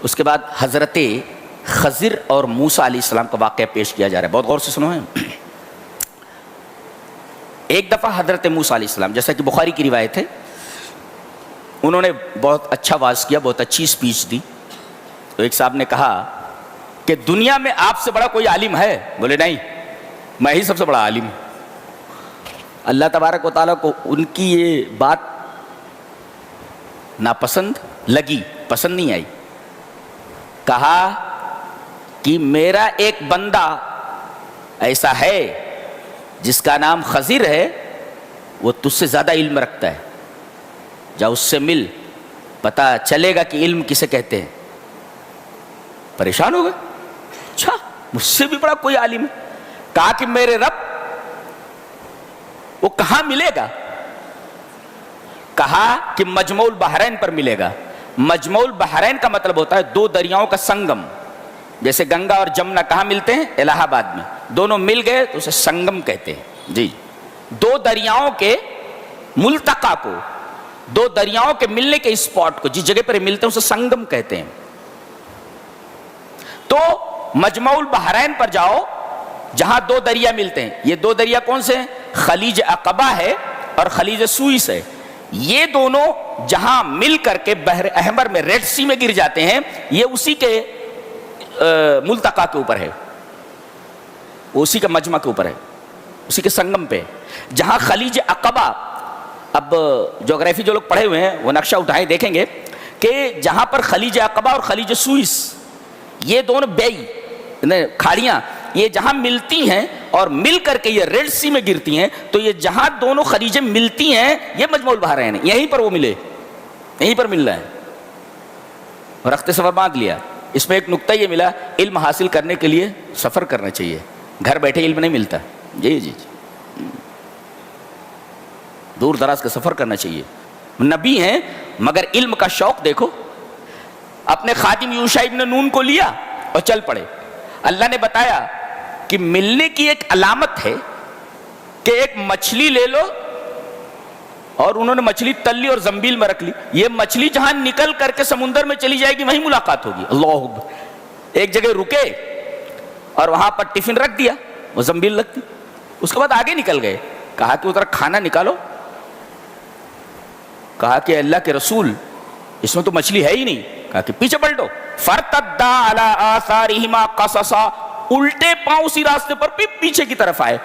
اس کے بعد حضرت خضر اور موسیٰ علیہ السلام کا واقعہ پیش کیا جا رہا ہے، بہت غور سے سنو ہے۔ ایک دفعہ حضرت موسیٰ علیہ السلام، جیسا کہ بخاری کی روایت ہے، انہوں نے بہت اچھا واعظ کیا، بہت اچھی اسپیچ دی۔ تو ایک صاحب نے کہا کہ دنیا میں آپ سے بڑا کوئی عالم ہے؟ بولے نہیں، میں ہی سب سے بڑا عالم ہوں۔ اللہ تبارک و تعالیٰ کو ان کی یہ بات ناپسند لگی، پسند نہیں آئی۔ کہا کہ میرا ایک بندہ ایسا ہے جس کا نام خضر ہے، وہ تجھ سے زیادہ علم رکھتا ہے، جا اس سے مل، پتہ چلے گا کہ علم کسے کہتے ہیں۔ پریشان ہو گئے، اچھا مجھ سے بھی بڑا کوئی عالم ہے؟ کہا کہ میرے رب وہ کہاں ملے گا؟ کہا کہ مجمع البحرین پر ملے گا۔ مجمع البحرین کا مطلب ہوتا ہے دو دریاؤں کا سنگم، جیسے گنگا اور جمنا کہاں ملتے ہیں؟ الہ آباد میں، دونوں مل گئے تو اسے سنگم کہتے ہیں۔ جی، دو دریاؤں کے ملتقا کو، دو دریاؤں کے ملنے کے اسپاٹ کو، جس جگہ پر ملتے ہیں اسے سنگم کہتے ہیں۔ تو مجمع البحرین پر جاؤ جہاں دو دریا ملتے ہیں۔ یہ دو دریا کون سے ہیں؟ خلیج عقبہ ہے اور خلیج سوئس ہے۔ یہ دونوں جہاں مل کر کے بحر احمر میں، ریڈ سی میں گر جاتے ہیں، یہ اسی کے ملتقا کے اوپر ہے، اسی کا مجمع کے اوپر ہے، اسی کے سنگم پہ۔ جہاں خلیج عقبہ، اب جغرافی جو لوگ پڑھے ہوئے ہیں وہ نقشہ اٹھائیں دیکھیں گے کہ جہاں پر خلیج عقبہ اور خلیج سوئس، یہ دونوں بیئی کھاڑیاں، یہ جہاں ملتی ہیں اور مل کر کے یہ ریڈ سی میں گرتی ہیں، تو یہ جہاں دونوں خلیجیں ملتی ہیں یہ مجمع البحرین ہے، یہیں پر وہ ملے، یہیں پر مل رہا ہے۔ اور رخت سفر باندھ لیا۔ اس میں ایک نقطہ یہ ملا، علم حاصل کرنے کے لیے سفر کرنا چاہیے، گھر بیٹھے علم نہیں ملتا۔ جی جی جی، دور دراز کا سفر کرنا چاہیے۔ نبی ہیں مگر علم کا شوق دیکھو۔ اپنے خادم یوشع ابن نون کو لیا اور چل پڑے۔ اللہ نے بتایا کہ ملنے کی ایک علامت ہے کہ ایک مچھلی لے لو، اور انہوں نے مچھلی تل لی اور زنبیل میں رکھ لی۔ یہ مچھلی جہاں نکل کر کے سمندر میں چلی جائے گی وہیں ملاقات ہوگی۔ اللہ اکبر۔ ایک جگہ رکے اور وہاں پر ٹفن رکھ دیا، وہ زنبیل رکھ دی، اس کے بعد آگے نکل گئے۔ کہا کہ ادھر کھانا نکالو۔ کہا کہ اللہ کے رسول اس میں تو مچھلی ہے ہی نہیں۔ کہا کہ پیچھے پلٹو۔ فرتدا علی آثارہما قصصا، الٹے پاؤں اسی راستے پر پیچھے کی طرف آئے،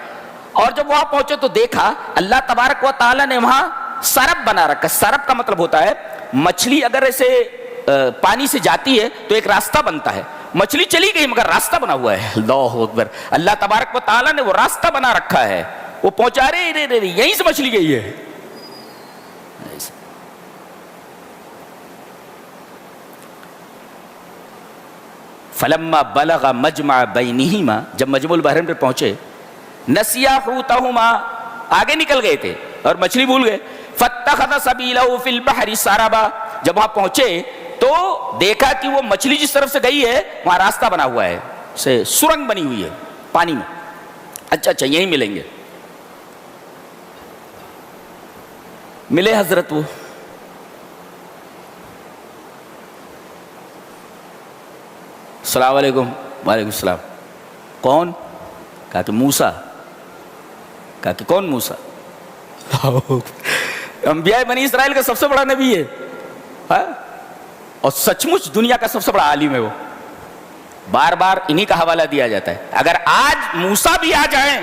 اور جب وہاں پہنچے تو دیکھا اللہ تبارک و تعالیٰ نے وہاں سرب بنا رکھا۔ سرب کا مطلب ہوتا ہے مچھلی اگر ایسے پانی سے جاتی ہے تو ایک راستہ بنتا ہے، مچھلی چلی گئی مگر راستہ بنا ہوا ہے۔ اللہ اکبر۔ اللہ تبارک و تعالیٰ نے وہ راستہ بنا رکھا ہے، وہ پہنچا رہے یہیں سے مچھلی گئی ہے۔ فلما بلغ مجمع بینہما، جب مجمع البحرین پہ پہنچے، نسیا حوتہما، آگے نکل گئے تھے اور مچھلی بھول گئے۔ فاتخذ سبیلہ فی البحر سربا، جب وہاں پہنچے تو دیکھا کہ وہ مچھلی جس طرف سے گئی ہے وہاں راستہ بنا ہوا ہے، سے سرنگ بنی ہوئی ہے پانی میں۔ اچھا یہیں ملیں گے۔ ملے حضرت، وہ السلام علیکم۔ وعلیکم السلام۔ کون؟ کہا کہ موسیٰ۔ کہا کہ کون موسیٰ؟ انبیاء بنی اسرائیل کا سب سے بڑا نبی ہے، اور سچ مچ دنیا کا سب سے بڑا عالم ہے۔ وہ بار بار انہی کا حوالہ دیا جاتا ہے۔ اگر آج موسیٰ بھی آ جائیں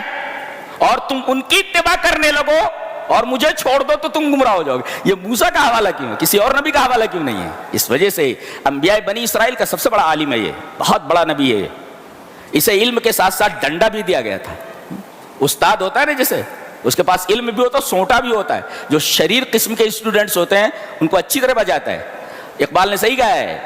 اور تم ان کی اتباع کرنے لگو اور مجھے چھوڑ دو تو تم گمراہ ہو جاؤ گے۔ یہ موسیٰ کا حوالہ کیوں ہے؟ کسی اور نبی کا حوالہ کیوں نہیں ہے؟ اس وجہ سے انبیاء بنی اسرائیل کا سب سے بڑا عالم ہے، یہ بہت بڑا نبی ہے۔ اسے علم کے ساتھ ساتھ ڈنڈا بھی دیا گیا تھا۔ استاد ہوتا ہے نا، جیسے اس کے پاس علم بھی ہوتا ہے، سونٹا بھی ہوتا ہے۔ جو شریر قسم کے اسٹوڈنٹس ہوتے ہیں ان کو اچھی طرح بجاتا ہے۔ اقبال نے صحیح کہا ہے،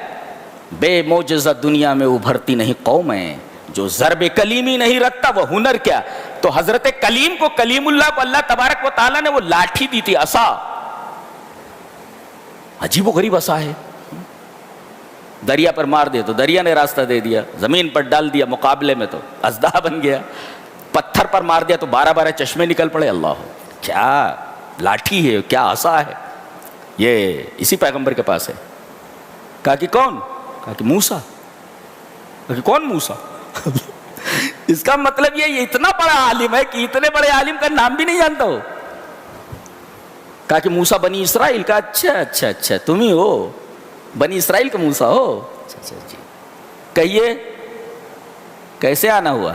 بے معجزہ دنیا میں ابھرتی نہیں قومیں، جو ضرب کلیمی نہیں رکھتا وہ ہنر کیا۔ تو حضرت کلیم کو، کلیم اللہ کو اللہ تبارک و تعالیٰ نے وہ لاٹھی دی تھی، عصا، عجیب و غریب عصا ہے۔ دریا پر مار دے تو دریا نے راستہ دے دیا، زمین پر ڈال دیا مقابلے میں تو اژدہا بن گیا، پتھر پر مار دیا تو 12 چشمے نکل پڑے۔ اللہ، کیا لاٹھی ہے، کیا عصا ہے۔ یہ اسی پیغمبر کے پاس ہے۔ کہا کہ کون؟ کہا کہ موسیٰ. کہا کہ کون موسیٰ؟ اس کا مطلب یہ اتنا بڑا عالم ہے کہ اتنے بڑے عالم کا نام بھی نہیں جانتا ہو. کہا کہ موسیٰ بنی اسرائیل. کا اچھا تم ہی ہو بنی اسرائیل کا موسیٰ ہو. اچھا جی. کہیے کیسے آنا ہوا؟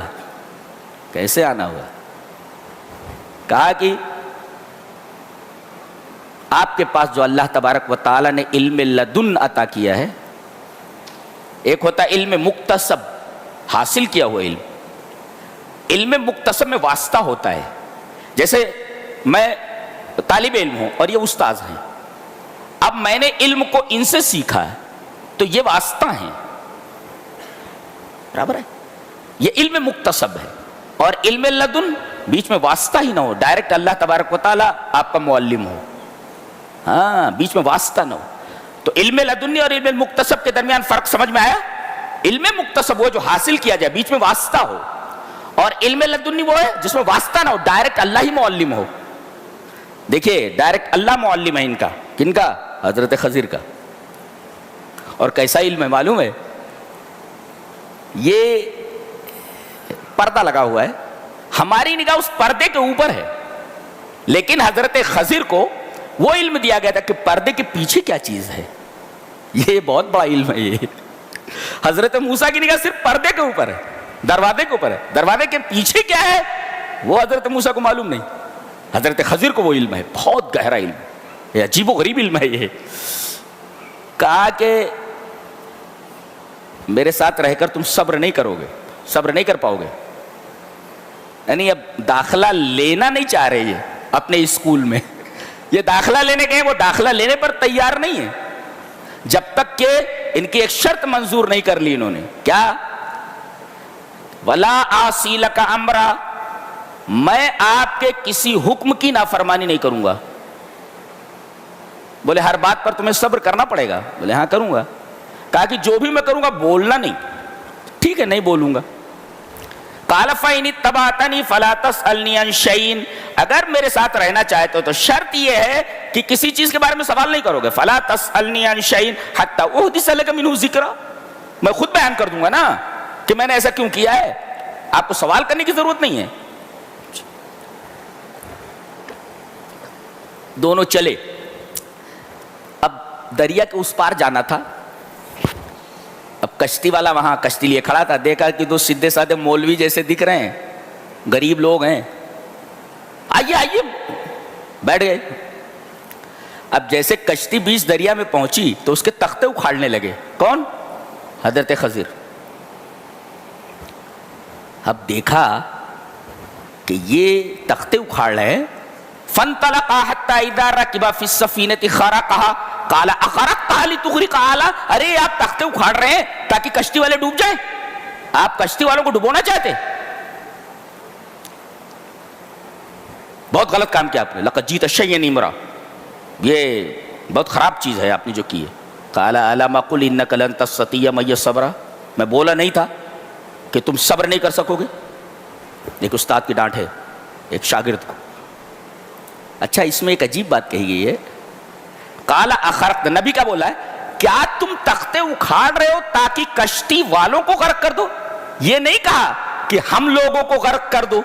کیسے آنا ہوا؟ کہا کہ آپ کے پاس جو اللہ تبارک و تعالیٰ نے علم لدن عطا کیا ہے، ایک ہوتا ہے علم مکتسب، حاصل کیا ہوا علم. علم مکتسب میں واسطہ ہوتا ہے. جیسے میں طالب علم ہوں اور یہ استاذ ہیں، اب میں نے علم کو ان سے سیکھا ہے تو یہ واسطہ ہیں، برابر ہے. یہ علم مکتسب ہے. اور علم لدن بیچ میں واسطہ ہی نہ ہو، ڈائریکٹ اللہ تبارک و تعالیٰ آپ کا معلم ہو، ہاں بیچ میں واسطہ نہ ہو. تو علم لدنی اور علم مکتسب کے درمیان فرق سمجھ میں آیا؟ علم مکتسب وہ جو حاصل کیا جائے، بیچ میں واسطہ ہو، اور علم لدنی وہ ہے جس میں واسطہ نہ ہو، ڈائریکٹ اللہ ہی معلم ہو. دیکھیے ڈائریکٹ اللہ معلم ہے ان کا. کن کا؟ حضرت خضر کا. اور کیسا علم ہے معلوم ہے؟ یہ پردہ لگا ہوا ہے، ہماری نگاہ اس پردے کے اوپر ہے، لیکن حضرت خضر کو وہ علم دیا گیا تھا کہ پردے کے پیچھے کیا چیز ہے. یہ بہت بڑا علم ہے. یہ حضرت موسیٰ کی نگاہ صرف پردے کے اوپر ہے، دروازے کے اوپر ہے، دروازے کے پیچھے کیا ہے وہ حضرت موسیٰ کو معلوم نہیں. حضرت خضر کو وہ علم ہے، بہت گہرا علم، یہ عجیب و غریب علم ہے. یہ کہا کہ میرے ساتھ رہ کر تم صبر نہیں کرو گے، صبر نہیں کر پاؤ گے. یعنی اب داخلہ لینا نہیں چاہ رہے یہ اپنے اسکول میں. یہ داخلہ لینے گئے، وہ داخلہ لینے پر تیار نہیں ہے جب تک کہ ان کی ایک شرط منظور نہیں کر لی انہوں نے. کیا؟ وَلَا آسِي لَكَ أَمْرًا، میں آپ کے کسی حکم کی نافرمانی نہیں کروں گا. بولے ہر بات پر تمہیں صبر کرنا پڑے گا؟ بولے ہاں کروں گا. کہا کہ جو بھی میں کروں گا بولنا نہیں. ٹھیک ہے نہیں بولوں گا. قَالَ فَإِنِ اتَّبَعْتَنِي فَلَا تَسْأَلْنِي عَنْ شَيْءٍ، اگر میرے ساتھ رہنا چاہتے ہو تو شرط یہ ہے کہ کسی چیز کے بارے میں سوال نہیں کرو گے. فَلَا تَسْأَلْنِي عَنْ شَيْءٍ حَتَّى أُحْدِثَ لَكَ مِنْهُ ذِكْرًا، میں خود بیان کر دوں گا نا کہ میں نے ایسا کیوں کیا ہے. آپ کو سوال کرنے کی ضرورت نہیں ہے. دونوں چلے. اب دریا کے اس پار جانا تھا. اب کشتی والا وہاں کشتی لیے کھڑا تھا، دیکھا کہ دو سیدھے سادھے مولوی جیسے دکھ رہے ہیں، غریب لوگ ہیں، آئیے آئیے، بیٹھ گئے. اب جیسے کشتی بیچ دریا میں پہنچی تو اس کے تختے اکھاڑنے لگے. کون؟ حضرت خضر. اب دیکھا کہ یہ تختے اکھاڑ رہے ہیں. فَانْطَلَقَا حَتَّى إِذَا رَكِبَ فِي السَّفِينَةِ خَرَقَهَا قَالَ أَخَرَقْتَهَا لِتُغْرِقَ أَهْلَهَا، ارے آپ تختے اکھاڑ رہے ہیں تاکہ کشتی والے ڈوب جائیں؟ آپ کشتی والوں کو ڈبونا چاہتے؟ بہت غلط کام کیا آپ نے. لَقَدْ جِئْتَ شَيْئًا إِمْرًا، یہ بہت خراب چیز ہے آپ نے جو کی ہے. قَالَ أَلَمْ أَقُلْ إِنَّكَ لَن تَسْتَطِيعَ مَعِيَ صَبْرًا، میں بولا نہیں تھا کہ تم صبر نہیں کر سکو گے؟ ایک استاد کی ڈانٹ ہے ایک شاگرد کو. اچھا اس میں ایک عجیب بات کہی گئی ہے. قال اخرقت، نبی کا بولا ہے کیا تم تختے اکھاڑ رہے ہو تاکہ کشتی والوں کو غرق کر دو؟ یہ نہیں کہا کہ ہم لوگوں کو غرق کر دو،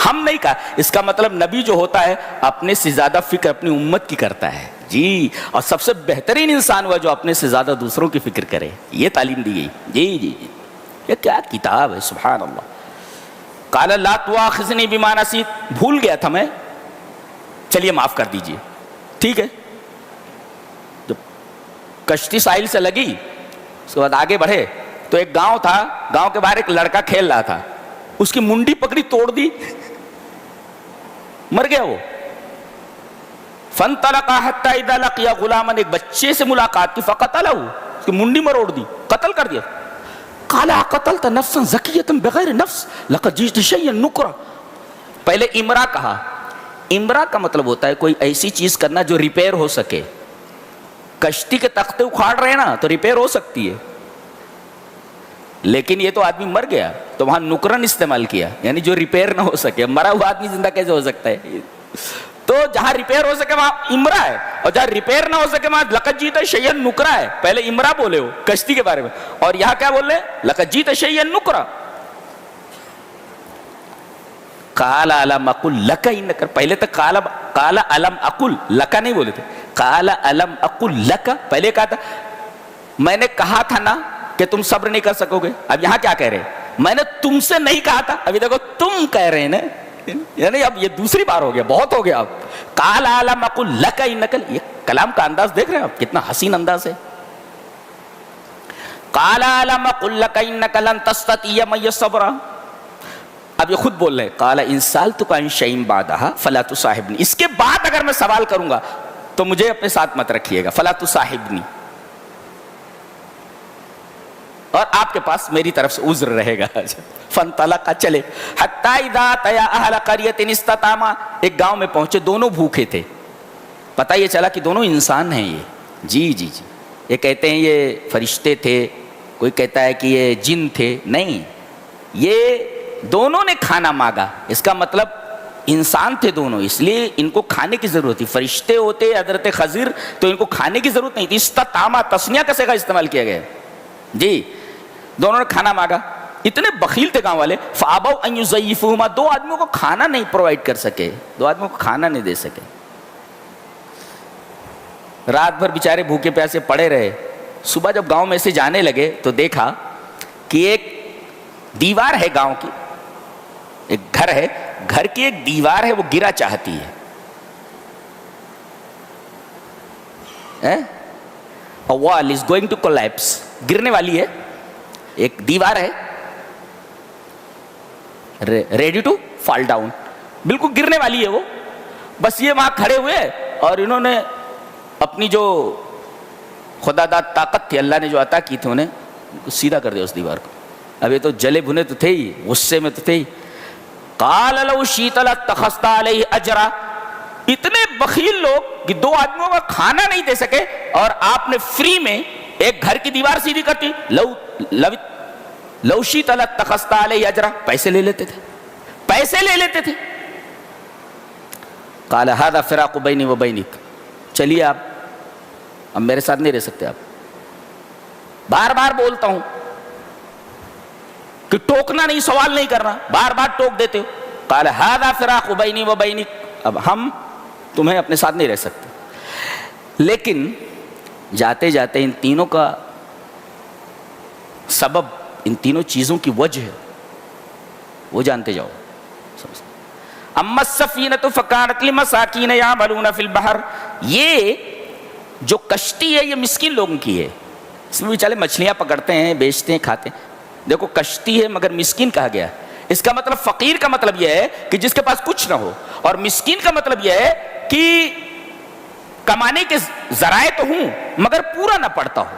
ہم نہیں کہا. اس کا مطلب نبی جو ہوتا ہے اپنے سے زیادہ فکر اپنی امت کی کرتا ہے جی. اور سب سے بہترین انسان ہوا جو اپنے سے زیادہ دوسروں کی فکر کرے. یہ تعلیم دی گئی. جی جی جی یہ کیا کتاب ہے، سبحان اللہ. قال لا تؤاخذنی بما نسیت، بھول گیا تھا میں، چلیے معاف کر دیجئے. ٹھیک ہے. جب کشتی ساحل سے لگی اس کے بعد آگے بڑھے تو ایک گاؤں تھا، گاؤں کے باہر ایک لڑکا کھیل رہا تھا، اس کی منڈی پکڑی توڑ دی، مر گیا وہ. فانطلقا حتى اذا لقي غلاما، ایک بچے سے ملاقات کی، فقتله، اس کی منڈی مروڑ دی، قتل کر دیا. قال قتلت نفسا زکیۃ بغیر نفس لقد جئت شیئا نکرا. پہلے امرا کہا. امرا کا مطلب ہوتا ہے کوئی ایسی چیز کرنا جو ریپیئر ہو سکے. کشتی کے تختے اکھاڑ رہے ہیں نا تو ریپیئر ہو سکتی ہے، لیکن یہ تو آدمی مر گیا تو وہاں نکرن استعمال کیا، یعنی جو ریپیئر نہ ہو سکے. مرا ہوا آدمی زندہ کیسے ہو سکتا ہے؟ تو جہاں ریپیئر ہو سکے وہاں امرا ہے، اور جہاں ریپیئر نہ ہو سکے وہاں لقد جیت شیئن نکرا ہے. پہلے امرا بولے ہو کشتی کے بارے میں، اور یہاں کیا بول رہے ہیں؟ لقد جیت شیئن نکرا. قال الم اقل لک انک، پہلے تک قال الم اقل لک نہیں بولے تھے، قال الم اقل لک، پہلے کہا تھا میں نے کہا تھا نا کہ تم صبر نہیں کر سکو گے. اب یہاں کیا کہہ رہے ہیں؟ میں نے تم سے نہیں کہا تھا، ابھی دیکھو تم کہہ رہے ہیں نا، یعنی اب یہ دوسری بار ہو گیا، بہت ہو گیا. اب قال الم اقل لک انک، یہ کلام کا انداز دیکھ رہے ہیں آپ کتنا حسین انداز ہے. قال الم اقل لک انک لن تستطيع معي صبرا. اب یہ خود بول رہے ہیں قال ان سألتك عن شيء بعدها فلا تصاحبني، اس کے بعد اگر میں سوال کروں گا تو مجھے اپنے ساتھ مت رکھیے گا. فلا تصاحبني، اور آپ کے پاس میری طرف سے عذر رہے گا. فانطلق، چلے. حتی اذا اتیا اہل قریۃ استطعما، ایک گاؤں میں پہنچے، دونوں بھوکے تھے. پتہ یہ چلا کہ دونوں انسان ہیں یہ. جی یہ کہتے ہیں یہ فرشتے تھے، کوئی کہتا ہے کہ یہ جن تھے. نہیں، یہ دونوں نے کھانا مانگا، اس کا مطلب انسان تھے دونوں، اس لیے ان کو کھانے کی ضرورت تھی. فرشتے ہوتے حضرت خضر تو ان کو کھانے کی ضرورت نہیں تھی. استطعما تسنیہ کا صیغہ استعمال کیا گیا ہے. جی دونوں نے کھانا مانگا. اتنے بخیل تھے گاؤں والے. فابوا ان یضیفوہما، دو آدمیوں کو کھانا نہیں پرووائڈ کر سکے، دو آدمیوں کو کھانا نہیں دے سکے. رات بھر بیچارے بھوکے پیاسے پڑے رہے. صبح جب گاؤں میں سے جانے لگے تو دیکھا کہ ایک دیوار ہے گاؤں کی، ایک گھر ہے، گھر کی ایک دیوار ہے وہ گرا چاہتی ہے. A wall is going to collapse، گرنے والی ہے. ایک دیوار ہے ریڈی ٹو فال ڈاؤن، بالکل گرنے والی ہے وہ. بس یہ وہاں کھڑے ہوئے اور انہوں نے اپنی جو خدا داد طاقت تھی، اللہ نے جو عطا کی تھی، انہیں سیدھا کر دیا اس دیوار کو. اب یہ تو جلے بھنے تو تھے ہی، غصے میں تو تھے ہی. قال لو شئت لاتخذت علیہ اجرا. اتنے بخیل لوگ کہ دو آدمیوں کا کھانا نہیں دے سکے اور آپ نے فری میں ایک گھر کی دیوار سیدھی کرتی. لو شئت لاتخذت علیہ اجرا، پیسے لے لیتے تھے، پیسے لے لیتے تھے. قال هذا فراق بینی و بینک، چلیے آپ اب میرے ساتھ نہیں رہ سکتے. آپ بار بار بولتا ہوں کہ ٹوکنا نہیں، سوال نہیں کرنا، بار بار ٹوک دیتے ہو. قال هذا فراق بینی و بینک، اب ہم تمہیں اپنے ساتھ نہیں رہ سکتے. لیکن جاتے جاتے ان تینوں کا سبب، ان تینوں چیزوں کی وجہ وہ جانتے جاؤ. اما السفینۃ فکانت لمساکین یعملون فی البحر، یہ جو کشتی ہے یہ مسکین لوگوں کی ہے، اس میں بیچارے مچھلیاں پکڑتے ہیں، بیچتے ہیں، کھاتے ہیں. دیکھو کشتی ہے مگر مسکین کہا گیا. اس کا مطلب فقیر کا مطلب یہ ہے کہ جس کے پاس کچھ نہ ہو، اور مسکین کا مطلب یہ ہے کہ کمانے کے ذرائع تو ہوں مگر پورا نہ پڑتا ہو.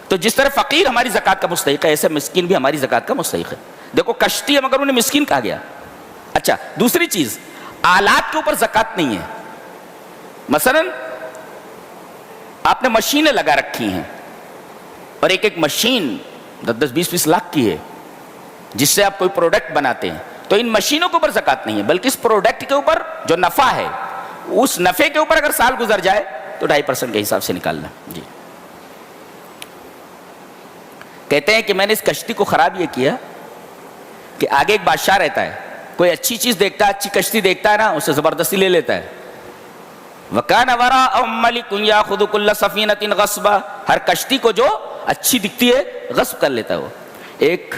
تو جس طرح فقیر ہماری زکوٰۃ کا مستحق ہے، ایسے مسکین بھی ہماری زکوٰۃ کا مستحق ہے. دیکھو کشتی ہے مگر انہیں مسکین کہا گیا. اچھا دوسری چیز، آلات کے اوپر زکوٰۃ نہیں ہے. مثلا آپ نے مشینیں لگا رکھی ہیں اور ایک ایک مشین 10-20 لاکھ کی ہے جس سے آپ کوئی پروڈکٹ بناتے ہیں، تو ان مشینوں کے اوپر زکوٰۃ نہیں ہے، بلکہ اس پروڈکٹ کے اوپر جو نفع ہے اس نفع کے اوپر اگر سال گزر جائے تو 2.5% کے حساب سے نکالنا. جی کہتے ہیں کہ میں نے اس کشتی کو خراب یہ کیا کہ آگے ایک بادشاہ رہتا ہے، کوئی اچھی چیز دیکھتا ہے، اچھی کشتی دیکھتا ہے نا، اسے زبردستی لے لیتا ہے. وَكَانَ وَرَاءَهُم مَلِكٌ يَأْخُذُ كُلَّ سَفِينَةٍ غَصْبًا، ہر کشتی کو جو اچھی دکھتی ہے غصب کر لیتا ہے وہ. ایک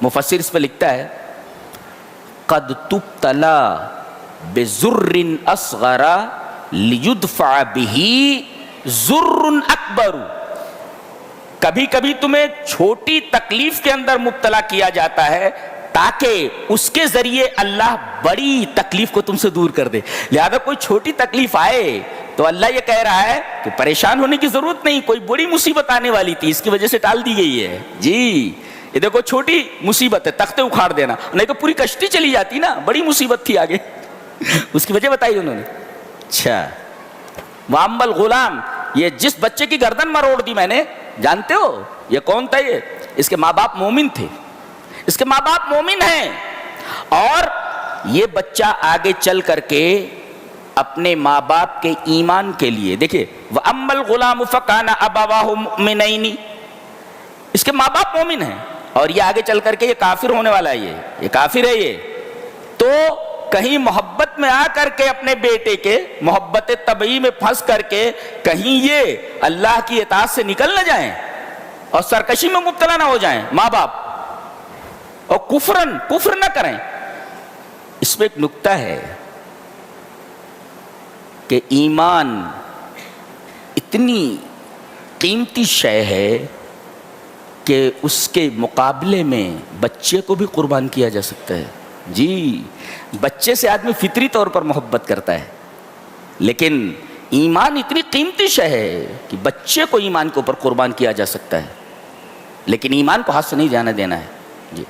مفسر اس پہ لکھتا ہے قد تبتلا بزر اصغر لیدفع به زر اکبر، کبھی کبھی تمہیں چھوٹی تکلیف کے اندر مبتلا کیا جاتا ہے تاکہ اس کے ذریعے اللہ بڑی تکلیف کو تم سے دور کر دے. لہذا کوئی چھوٹی تکلیف آئے تو اللہ یہ کہہ رہا ہے کہ پریشان ہونے کی ضرورت نہیں، کوئی بڑی مصیبت آنے والی تھی، اس کی وجہ سے ٹال دی گئی ہے. جی یہ دیکھو چھوٹی مصیبت ہے، تختے اکھاڑ دینا، نہیں تو پوری کشتی چلی جاتی نا، بڑی مصیبت تھی آگے. اس کی وجہ بتائی انہوں نے. اچھا وَأَمَّا الْغُلَامُ، یہ جس بچے کی گردن مروڑ دی میں نے، جانتے ہو یہ کون تھا؟ یہ اس کے ماں باپ مومن تھے، اس کے ماں باپ مومن ہیں، اور یہ بچہ آگے چل کر کے اپنے ماں باپ کے ایمان کے لیے، دیکھیے وَأَمَّا الْغُلَامُ فَكَانَ أَبَوَاهُ مُؤْمِنَيْنِ، اس کے ماں باپ مومن ہیں اور یہ آگے چل کر کے یہ کافر ہونے والا ہے، یہ کافر ہے، یہ تو کہیں محبت میں آ کر کے اپنے بیٹے کے محبت طبعی میں پھنس کر کے کہیں یہ اللہ کی اطاعت سے نکل نہ جائیں اور سرکشی میں مبتلا نہ ہو جائیں ماں باپ، اور کفر نہ کریں۔ اس میں ایک نکتہ ہے کہ ایمان اتنی قیمتی شے ہے کہ اس کے مقابلے میں بچے کو بھی قربان کیا جا سکتا ہے۔ جی، بچے سے آدمی فطری طور پر محبت کرتا ہے، لیکن ایمان اتنی قیمتی شے ہے کہ بچے کو ایمان کے اوپر قربان کیا جا سکتا ہے، لیکن ایمان کو ہاتھ سے نہیں جانے دینا ہے۔ جی،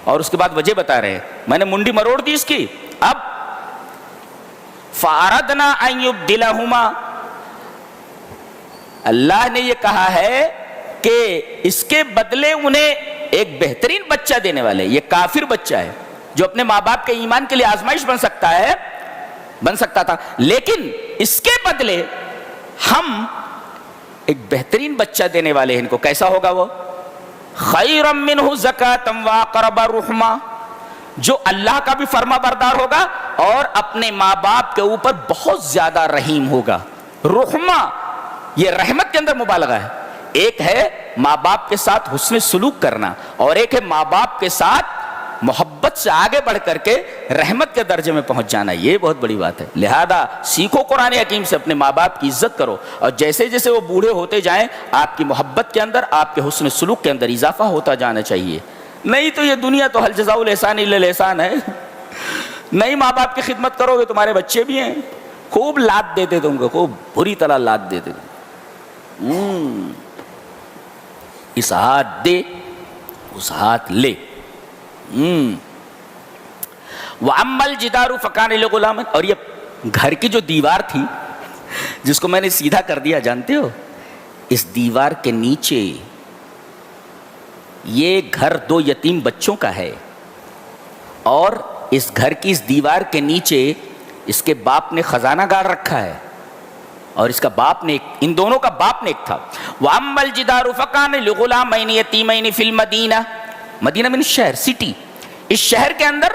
اور اس کے بعد وجہ بتا رہے ہیں، میں نے منڈی مروڑ دی اس کی، اب فَأَرَدْنَا أَن يُبْدِلَهُمَا، اللہ نے یہ کہا ہے کہ اس کے بدلے انہیں ایک بہترین بچہ دینے والے، یہ کافر بچہ ہے جو اپنے ماں باپ کے ایمان کے لیے آزمائش بن سکتا تھا، لیکن اس کے بدلے ہم ایک بہترین بچہ دینے والے ہیں ان کو۔ کیسا ہوگا وہ؟ خیرا منہ زکاۃ واقرب رحما، جو اللہ کا بھی فرما بردار ہوگا اور اپنے ماں باپ کے اوپر بہت زیادہ رحیم ہوگا۔ رحما یہ رحمت کے اندر مبالغہ ہے، ایک ہے ماں باپ کے ساتھ حسن سلوک کرنا اور ایک ہے ماں باپ کے ساتھ محبت سے آگے بڑھ کر کے رحمت کے درجے میں پہنچ جانا، یہ بہت بڑی بات ہے۔ لہذا سیکھو قرآن حکیم سے، اپنے ماں باپ کی عزت کرو، اور جیسے جیسے وہ بوڑھے ہوتے جائیں آپ کی محبت کے اندر، آپ کے حسن سلوک کے اندر اضافہ ہوتا جانا چاہیے۔ نہیں تو یہ دنیا تو هل جزاء الاحسان الا الاحسان ہے، نہیں ماں باپ کی خدمت کرو گے، تمہارے بچے بھی ہیں، خوب لات دیتے تم کو، خوب بری طرح لات دیتے تم، اس ہاتھ دے اس ہاتھ لے۔ وَأَمَّا الْجِدَارُ فَكَانَ لِغُلَامٍ، اور یہ گھر کی جو دیوار تھی جس کو میں نے سیدھا کر دیا، جانتے ہو اس دیوار کے نیچے یہ گھر 2 یتیم بچوں کا ہے، اور اس گھر کی اس دیوار کے نیچے اس کے باپ نے خزانہ گاڑ رکھا ہے، اور اس کا باپ نے ان دونوں کا باپ نے ایک تھا۔ وَأَمَّا الْجِدَارُ فَكَانَ لِغُلَامَيْنِ يَتِيمَيْنِ فِي الْمَدِينَةِ، مدینہ میں شہر، سٹی، اس شہر کے اندر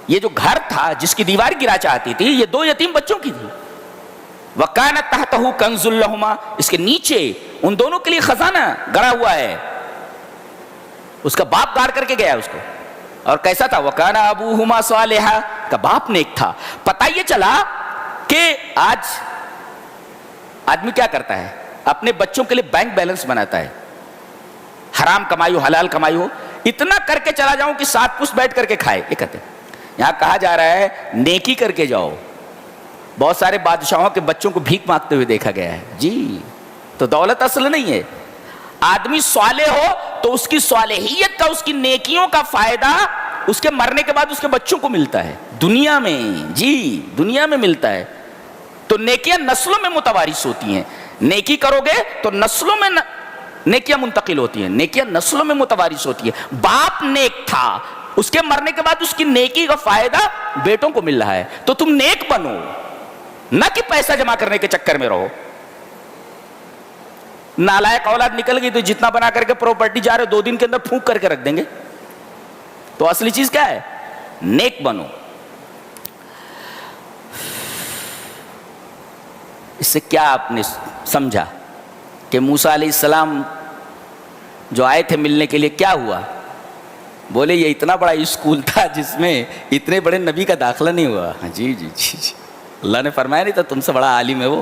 یہ جو گھر تھا جس کی دیوار گرا چاہتی تھی، یہ 2 یتیم بچوں کی تھی۔ وَكَانَ تَحْتَهُ كَنْزٌ لَهُمَا، اس کے نیچے ان دونوں کے لیے خزانہ گڑا ہوا ہے، اس کا باپ گاڑ کر کے گیا اس کو، اور کیسا تھا؟ وَكَانَ أَبُوهُمَا صَالِحًا، کا باپ نیک تھا۔ پتہ یہ چلا کہ آج آدمی کیا کرتا ہے، اپنے بچوں کے لیے بینک بیلنس بناتا ہے، حرام کمائی ہو حلال کمائی ہو، اتنا کر کے چلا جاؤں کہ 7 پشت بیٹھ کر کے کھائے، یہ کہتے ہیں۔ یہاں کہا جا رہا ہے نیکی کر کے جاؤ۔ بہت سارے بادشاہوں کے بچوں کو بھیک مانگتے ہوئے دیکھا گیا ہے۔ جی، تو دولت اصل نہیں ہے، آدمی صالح ہو تو اس کی صالحیت کا، اس کی نیکیوں کا فائدہ اس کے مرنے کے بعد اس کے بچوں کو ملتا ہے دنیا میں، جی دنیا میں ملتا ہے۔ تو نیکیاں نسلوں میں متوارث ہوتی ہیں، نیکی کرو گے تو نسلوں میں نیکیاں منتقل ہوتی ہیں، نیکیاں نسلوں میں متوارث ہوتی ہیں۔ باپ نیک تھا، اس کے مرنے کے بعد اس کی نیکی کا فائدہ بیٹوں کو مل رہا ہے، تو تم نیک بنو، نہ کہ پیسہ جمع کرنے کے چکر میں رہو۔ نالائق اولاد نکل گئی تو جتنا بنا کر کے پراپرٹی جا رہے 2 دن کے اندر پھونک کر کے رکھ دیں گے۔ تو اصلی چیز کیا ہے؟ نیک بنو۔ اس سے کیا آپ نے سمجھا کہ موسیٰ علیہ السلام جو آئے تھے ملنے کے لیے، کیا ہوا؟ بولے یہ اتنا بڑا اسکول تھا جس میں اتنے بڑے نبی کا داخلہ نہیں ہوا۔ جی جی جی جی، اللہ نے فرمایا نہیں تھا تم سے بڑا عالم ہے وہ۔